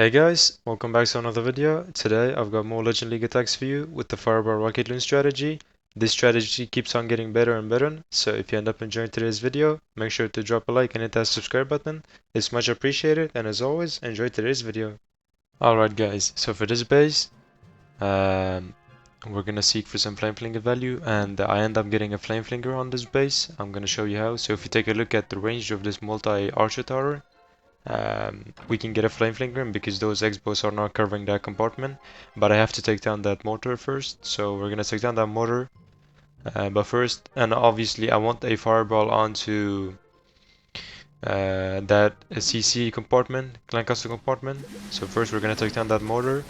Hey guys, welcome back to another video. Today I've got more Legend League attacks for you with the Fireball Rocket Loon strategy. This strategy keeps on getting better and better, so if you end up enjoying today's video, make sure to drop a like and hit that subscribe button. It's much appreciated, and as always, enjoy today's video. Alright guys, so for this base, we're gonna seek for some Flame Flinger value, and I end up getting a Flame Flinger on this base. I'm gonna show you how. So if you take a look at the range of this multi-archer tower, we can get a flame flinger because those X-bows are not covering that compartment, but I have to take down that mortar first. So we're gonna take down that mortar, but first, and obviously I want a fireball onto that CC compartment, Lancaster compartment. So first we're gonna take down that mortar,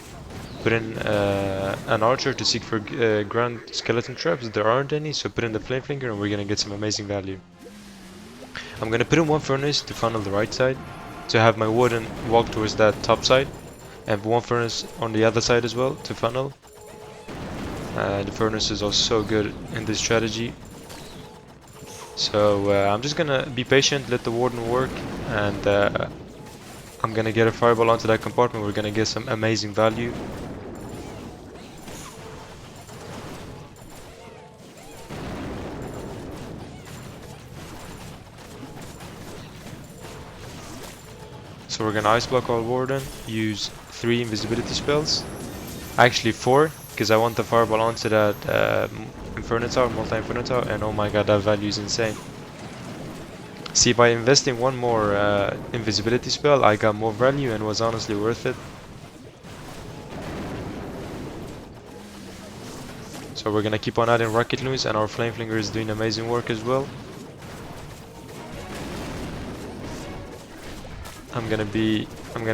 put in an archer to seek for ground skeleton traps. There aren't any, so put in the flame flinger and we're gonna get some amazing value. I'm gonna put in one furnace to funnel the right side, to have my warden walk towards that top side, and one furnace on the other side as well to funnel. The furnaces are so good in this strategy. So I'm just gonna be patient, let the warden work, and I'm gonna get a fireball onto that compartment. We're gonna get some amazing value. So we're gonna ice block our warden, use 3 invisibility spells, actually 4, because I want the fireball onto that Inferno Tower, multi-Inferno Tower, and oh my god, that value is insane. See, by investing one more invisibility spell, I got more value and was honestly worth it. So we're gonna keep on adding rocket loons, and our flame flinger is doing amazing work as well. I'm gonna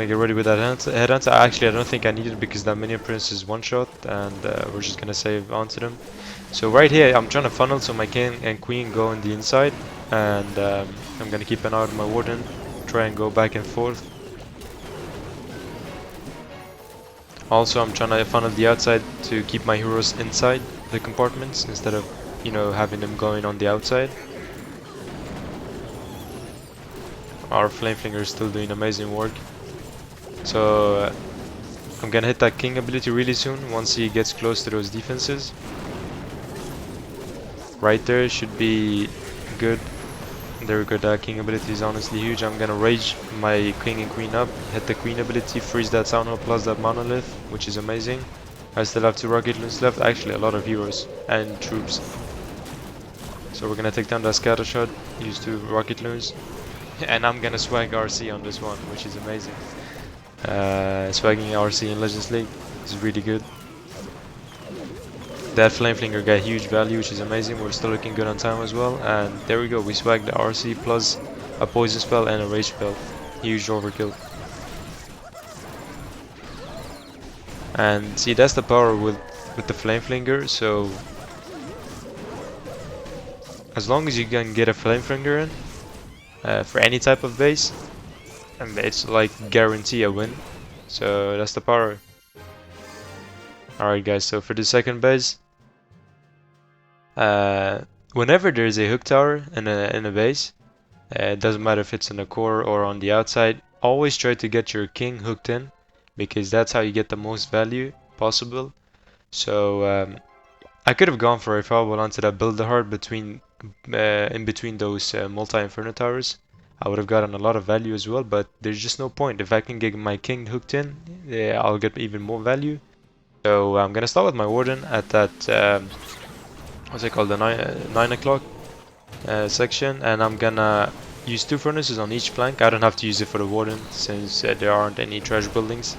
get ready with that headhunter. Actually, I don't think I need it because that minion prince is one shot, and we're just gonna save onto them. So right here, I'm trying to funnel so my king and queen go on the inside, and I'm gonna keep an eye on my warden, try and go back and forth. Also, I'm trying to funnel the outside to keep my heroes inside the compartments instead of, you know, having them going on the outside. Our flame flinger is still doing amazing work. So I'm gonna hit that king ability really soon once he gets close to those defenses. Right there should be good. There we go, that king ability is honestly huge. I'm gonna rage my king and queen up, hit the queen ability, freeze that town hall plus that monolith, which is amazing. I still have 2 rocket loons left, actually a lot of heroes and troops. So we're gonna take down that scatter shot, use 2 rocket loons. And I'm gonna swag RC on this one, which is amazing. Swagging RC in Legends League is really good. That flame flinger got huge value, which is amazing. We're still looking good on time as well. And there we go, we swagged the RC plus a poison spell and a rage spell. Huge overkill. And see, that's the power with the flame flinger. So as long as you can get a flame flinger in, for any type of base, and it's like guarantee a win. So that's the power. Alright guys, so for the second base, whenever there's a hook tower in a base, it doesn't matter if it's in the core or on the outside, always try to get your king hooked in, because that's how you get the most value possible. So I could have gone for a fireball onto that builder heart in between those multi-inferno towers. I would have gotten a lot of value as well, but there's just no point. If I can get my king hooked in, I'll get even more value. So I'm gonna start with my warden at that what's it called, the 9 o'clock section, and I'm gonna use 2 furnaces on each flank. I don't have to use it for the warden since there aren't any trash buildings.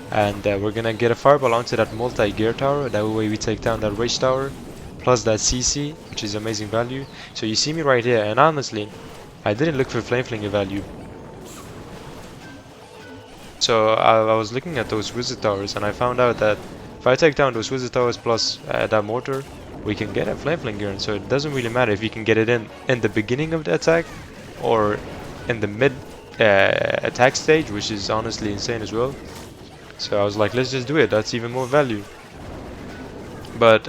And we're gonna get a fireball onto that multi-gear tower. That way we take down that rage tower plus that CC, which is amazing value. So you see me right here, and honestly, I didn't look for flame flinger value. So I was looking at those wizard towers, and I found out that if I take down those wizard towers plus that mortar, we can get a flame flinger. And so it doesn't really matter if you can get it in the beginning of the attack or in the mid attack stage, which is honestly insane as well. So I was like, let's just do it, that's even more value. But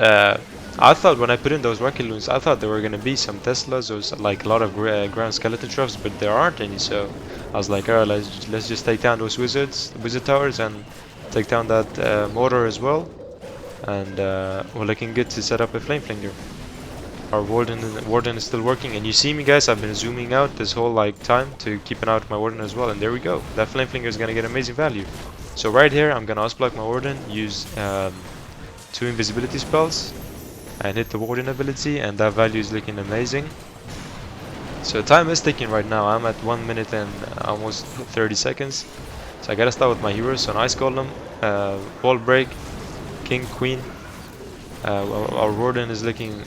I thought when I put in those rocket loons, I thought there were going to be some Teslas or like a lot of ground skeleton traps, but there aren't any. So I was like, alright, let's just take down those wizard towers, and take down that mortar as well. And we're looking good to set up a flame flinger. Our warden is still working, and you see me, guys. I've been zooming out this whole like time to keep an eye out my warden as well. And there we go. That flame flinger is gonna get amazing value. So right here, I'm gonna block my warden, use 2 invisibility spells, and hit the warden ability, and that value is looking amazing. So time is ticking right now. I'm at 1 minute and almost 30 seconds. So I gotta start with my heroes. So an ice golem, wall break, king, queen. Our warden is looking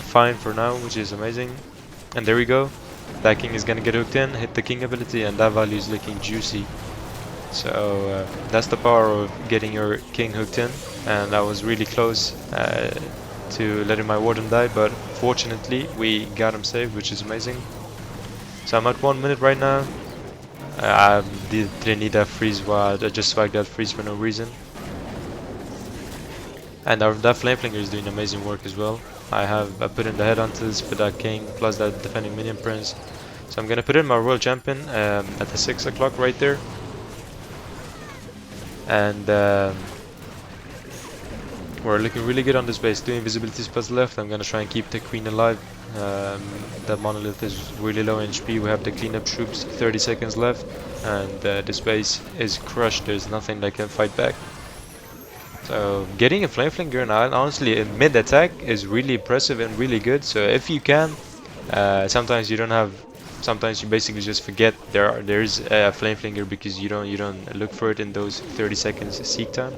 fine for now, which is amazing. And there we go. That king is gonna get hooked in, hit the king ability, and that value is looking juicy. So that's the power of getting your king hooked in, and I was really close to letting my warden die, but fortunately we got him saved, which is amazing. So I'm at 1 minute right now. I didn't need that freeze, while I just swagged that freeze for no reason. And that flame flinger is doing amazing work as well. I put in the headhunters for that king, plus that defending minion prince. So I'm gonna put in my royal champion at the 6 o'clock right there. And we're looking really good on this base. 2 invisibility spells left. I'm gonna try and keep the queen alive. That monolith is really low in HP. We have the cleanup troops, 30 seconds left, and this base is crushed. There's nothing that can fight back. So getting a flame flinger now, honestly, in mid attack is really impressive and really good. So if you can, sometimes you don't have. Sometimes you basically just forget there is a flame flinger because you don't look for it in those 30 seconds seek time.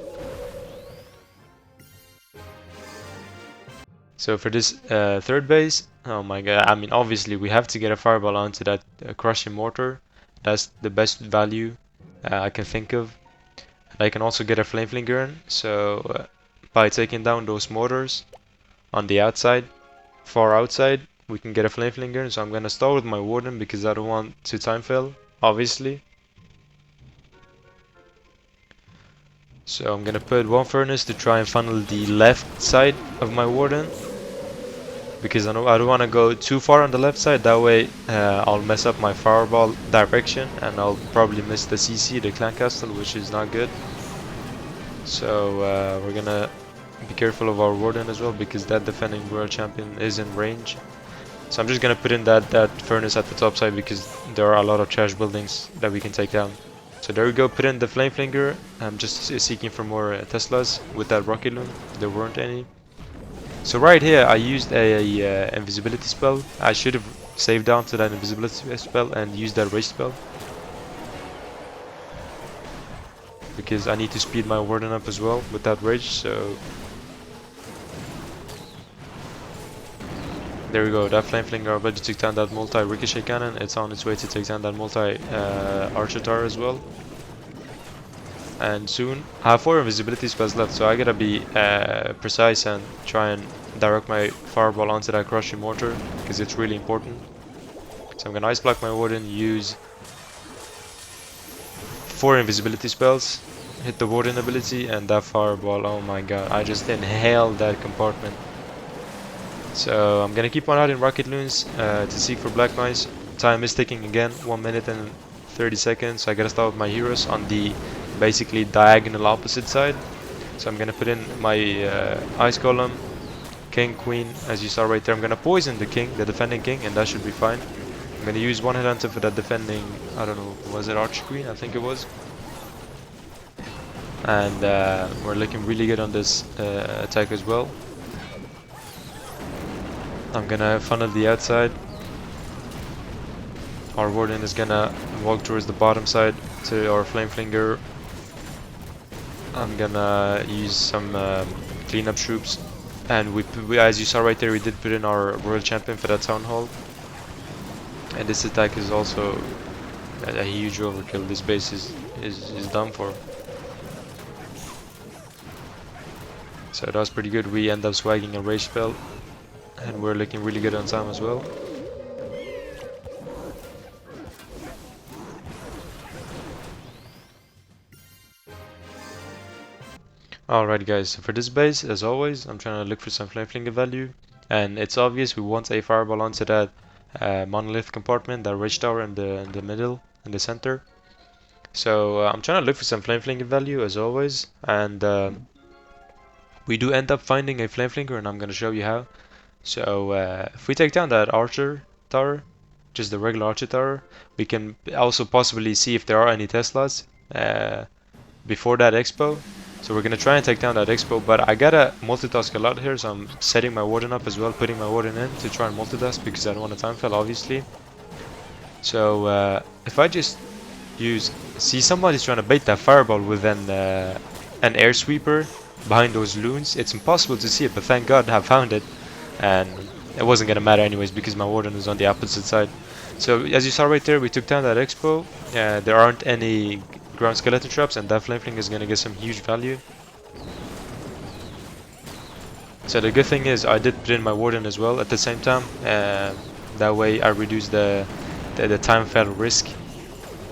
So for this third base, oh my god, I mean obviously we have to get a fireball onto that crushing mortar. That's the best value I can think of. And I can also get a flame flinger in, so by taking down those mortars on the outside, far outside, we can get a flame flinger. So I'm gonna start with my warden because I don't want to time fail, obviously. So I'm gonna put 1 furnace to try and funnel the left side of my warden, because I don't want to go too far on the left side. That way I'll mess up my fireball direction, and I'll probably miss the CC, the clan castle, which is not good. So we're gonna be careful of our warden as well, because that defending world champion is in range. So I'm just gonna put in that furnace at the top side, because there are a lot of trash buildings that we can take down. So there we go, put in the flame flinger. I'm just seeking for more Teslas with that rocket loom. There weren't any. So right here I used a invisibility spell. I should have saved down to that invisibility spell and used that rage spell, because I need to speed my warden up as well with that rage. So there we go, that flame flinger already took down that multi ricochet cannon. It's on its way to take down that multi archer tower as well. And soon I have 4 invisibility spells left, so I gotta be precise and try and direct my fireball onto that crushing mortar, because it's really important. So I'm gonna ice block my warden, use 4 invisibility spells, hit the warden ability, and that fireball, oh my god, I just inhaled that compartment. So I'm gonna keep on out in rocket loons to seek for black mice. Time is ticking again, 1 minute and 30 seconds. So I gotta start with my heroes on the basically diagonal opposite side. So I'm gonna put in my ice golem, king, queen, as you saw right there. I'm gonna poison the king, the defending king, and that should be fine. I'm gonna use 1 headhunter for that defending, I don't know, was it archer queen? I think it was. And we're looking really good on this attack as well. I'm gonna funnel the outside. Our warden is gonna walk towards the bottom side to our flame flinger. I'm gonna use some cleanup troops, and we, as you saw right there, we did put in our royal champion for that town hall. And this attack is also a huge overkill. This base is done for. So that was pretty good. We end up swagging a rage spell, and we're looking really good on time as well. Alright guys, so for this base, as always, I'm trying to look for some flame flinger value, and it's obvious we want a fireball onto that monolith compartment, that rage tower in the middle. in the center. So I'm trying to look for some flame flinger value as always, and we do end up finding a flame flinger, and I'm gonna show you how. So if we take down that archer tower, just the regular archer tower, we can also possibly see if there are any Teslas before that expo. So we're gonna try and take down that expo, but I gotta multitask a lot here, so I'm setting my warden up as well, putting my warden in to try and multitask because I don't want to time fail, obviously. So if I just see somebody's trying to bait that fireball with an air sweeper behind those loons. It's impossible to see it, but thank God I found it, and it wasn't gonna matter anyways because my warden was on the opposite side. So as you saw right there, we took down that expo. There aren't any ground skeleton traps, and that flame flinger is gonna get some huge value. So the good thing is I did put in my warden as well at the same time. That way I reduce the time fail risk.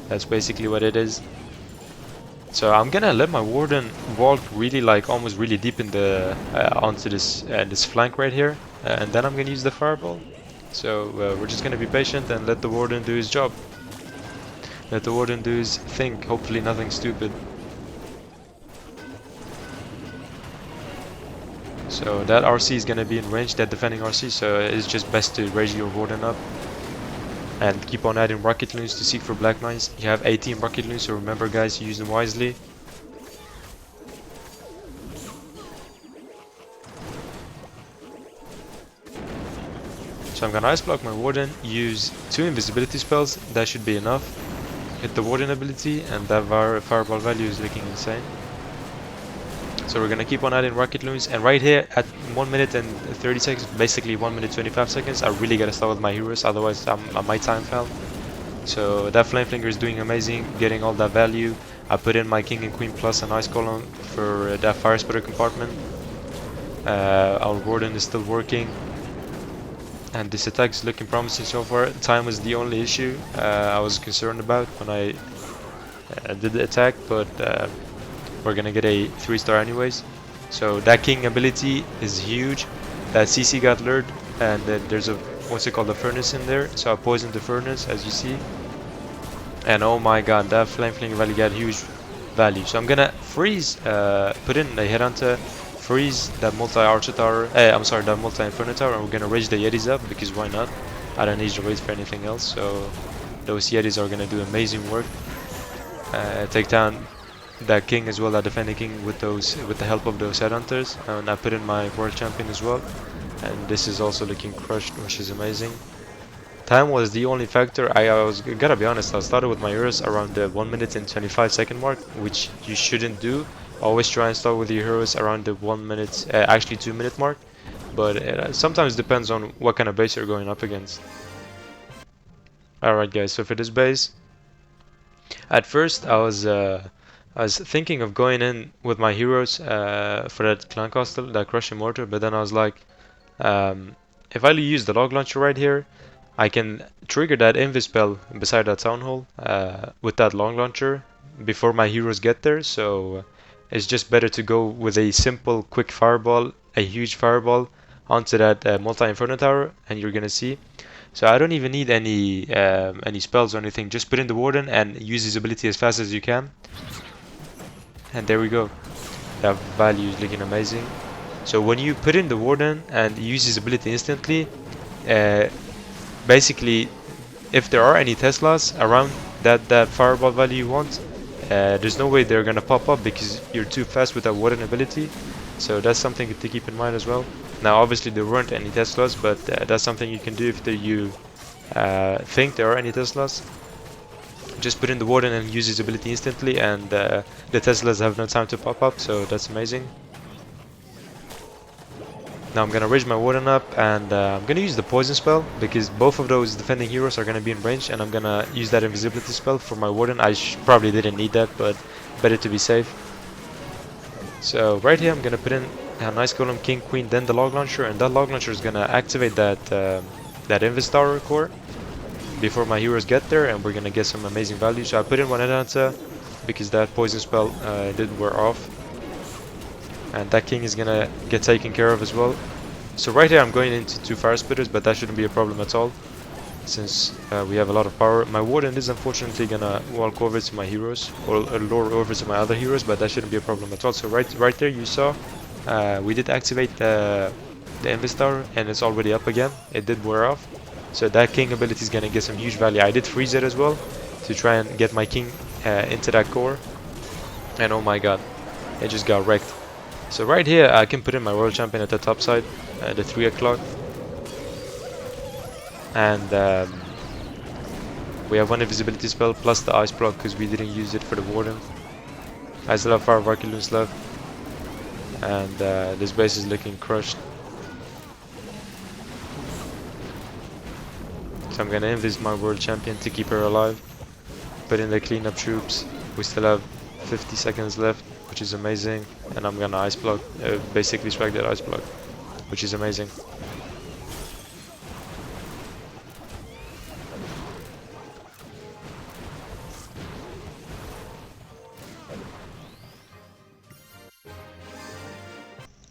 That's basically what it is. So I'm gonna let my warden walk really almost really deep in the onto this flank right here, and then I'm gonna use the fireball. So we're just gonna be patient and let the warden do his job. Let the warden do his thing. Hopefully nothing stupid. So that RC is gonna be in range, that defending RC. So it's just best to raise your warden up and keep on adding rocket loons to seek for black mines. You have 18 rocket loons, so remember guys, use them wisely. So I'm gonna ice block my warden, use 2 invisibility spells, that should be enough. Hit the warden ability, and that fireball value is looking insane. So we're gonna keep on adding rocket loons, and right here at 1 minute and 30 seconds, basically 1 minute 25 seconds, I really gotta start with my heroes, otherwise I might time fail. So that flame flinger is doing amazing, getting all that value. I put in my king and queen plus an ice column for that fire splitter compartment. Our warden is still working, and this attack is looking promising so far. Time was the only issue I was concerned about when I did the attack, but we're gonna get a 3-star anyways. So that king ability is huge. That CC got lured, and then there's a what's it called, the furnace in there. So I poisoned the furnace, as you see. And oh my god, that flame flinger value got huge value. So I'm gonna freeze, put in a headhunter, freeze that multi-archer tower. I'm sorry, that multi-inferno tower, and we're gonna rage the Yetis up because why not? I don't need to wait for anything else. So those Yetis are gonna do amazing work. Take down that king as well, that defending king, with the help of those headhunters. And I put in my world champion as well, and this is also looking crushed, which is amazing. Time was the only factor. I gotta be honest, I started with my heroes around the 1 minute and 25 second mark, which you shouldn't do. Always try and start with your heroes around the 1 minute, actually 2 minute mark, but it sometimes depends on what kind of base you're going up against. Alright guys, so for this base, at first I was thinking of going in with my heroes for that clan castle, that crushing mortar, but then I was like, if I use the log launcher right here, I can trigger that invis spell beside that town hall with that log launcher before my heroes get there. So it's just better to go with a simple quick fireball, a huge fireball onto that multi-inferno tower, and you're gonna see. So I don't even need any spells or anything. Just put in the warden and use his ability as fast as you can. And there we go. That value is looking amazing. So when you put in the warden and use his ability instantly, basically, if there are any Teslas around that fireball value you want, there's no way they're gonna pop up because you're too fast with that warden ability. So that's something to keep in mind as well. Now obviously there weren't any Teslas, but that's something you can do if you think there are any Teslas. Just put in the warden and use his ability instantly, and the Teslas have no time to pop up, so that's amazing. Now I'm gonna raise my warden up, and I'm gonna use the poison spell because both of those defending heroes are gonna be in range, and I'm gonna use that invisibility spell for my warden. I probably didn't need that, but better to be safe. So right here I'm gonna put in a nice column, king, queen, then the log launcher, and that log launcher is gonna activate that invis tower core before my heroes get there, and we're gonna get some amazing value. So I put in one headhunter because that poison spell did wear off, and that king is gonna get taken care of as well. So right here I'm going into 2 fire spitters, but that shouldn't be a problem at all. since we have a lot of power. My warden is unfortunately gonna walk over to my heroes, or lure over to my other heroes, but that shouldn't be a problem at all. So right there you saw we did activate the Invis Tower, and it's already up again. It did wear off, so that king ability is gonna get some huge value. I did freeze it as well to try and get my king into that core, and oh my god, it just got wrecked. So right here I can put in my Royal Champion at the top side, the 3 o'clock, and we have one invisibility spell plus the ice block because we didn't use it for the warden. I still have 5 Archaloons left, and this base is looking crushed. So I'm gonna invis my World Champion to keep her alive. Put in the cleanup troops. We still have 50 seconds left, which is amazing. And I'm gonna ice block, basically swag that ice block, which is amazing.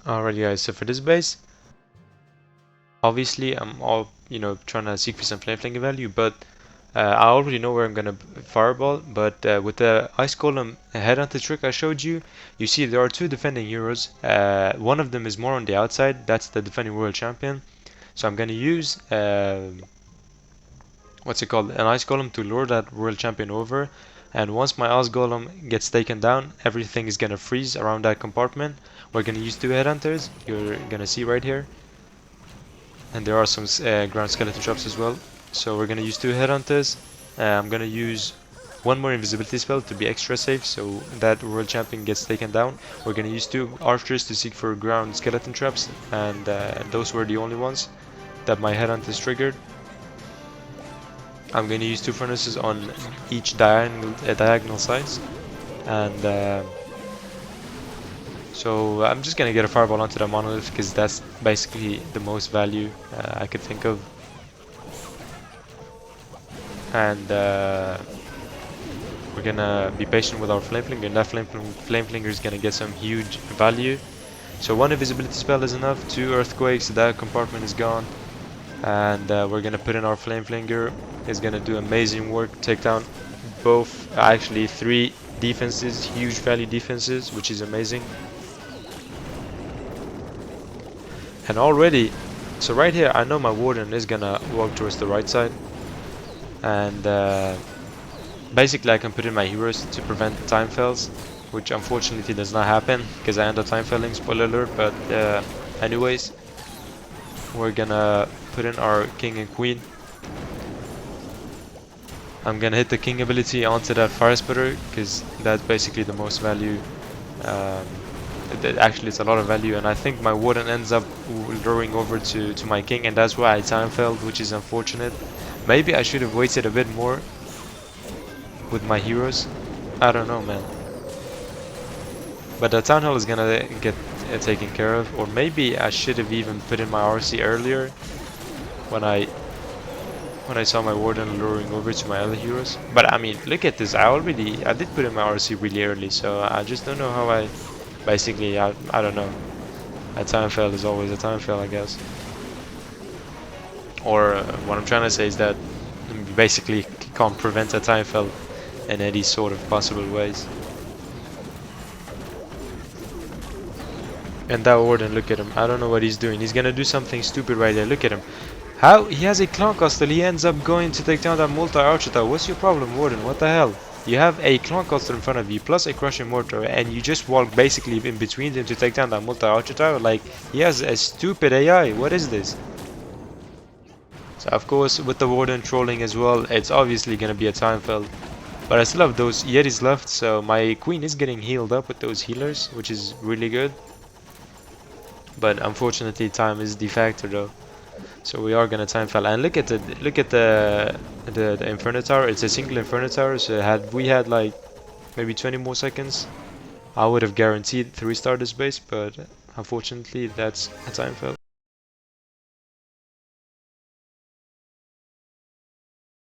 Alright guys, so for this base, obviously I'm all, trying to seek for some flame flanking value, but I already know where I'm gonna fireball. But with the ice golem headhunter trick I showed you, you see there are 2 defending heroes. One of them is more on the outside, that's the defending world champion. So I'm gonna use what's it called, an ice golem to lure that world champion over. And once my ice golem gets taken down, everything is gonna freeze around that compartment. We're gonna use 2 headhunters, you're gonna see right here. And there are some ground skeleton traps as well. So we're gonna use 2 headhunters. I'm gonna use 1 more invisibility spell to be extra safe, so that world champion gets taken down. We're gonna use 2 archers to seek for ground skeleton traps, and those were the only ones that my headhunters triggered. I'm gonna use 2 furnaces on each diagonal sides, and so I'm just gonna get a fireball onto the monolith because that's basically the most value I could think of. And we're gonna be patient with our flame flinger, and that flame flinger is gonna get some huge value. So 1 invisibility spell is enough, 2 earthquakes, that compartment is gone, and we're gonna put in our flame flinger. It's gonna do amazing work, take down both, actually 3 defenses, huge value defenses, which is amazing. And already, so right here I know my warden is gonna walk towards the right side, and basically I can put in my heroes to prevent time fells, which unfortunately does not happen because I end up time felling, spoiler alert. But anyways, we're gonna put in our king and queen. I'm gonna hit the king ability onto that fire splitter because that's basically the most value. Actually it's a lot of value, and I think my warden ends up luring over to my king, and that's why I time felled, which is unfortunate. Maybe I should have waited a bit more with my heroes. I don't know, man. But the town hall is gonna get taken care of, or maybe I should have even put in my RC earlier when I saw my warden luring over to my other heroes. But I mean, look at this. I did put in my RC really early, so I just don't know how I basically I don't know. A time fail is always a time fail, I guess. Or what I'm trying to say is that you basically can't prevent a time fail in any sort of possible ways. And that warden, look at him. I don't know what he's doing. He's gonna do something stupid right there. Look at him. How? He has a clown castle. He ends up going to take down that multi-archer tower. What's your problem, warden? What the hell? You have a clown castle in front of you plus a crushing mortar, and you just walk basically in between them to take down that multi-archer tower? Like, he has a stupid AI. What is this? So of course, with the warden trolling as well, it's obviously gonna be a time fail. But I still have those Yetis left, so my queen is getting healed up with those healers, which is really good. But unfortunately, time is the factor though. So we are gonna time fail. And look at the Inferno Tower. It's a single Inferno Tower. So had we had like maybe 20 more seconds, I would have guaranteed 3-star this base. But unfortunately, that's a time fail.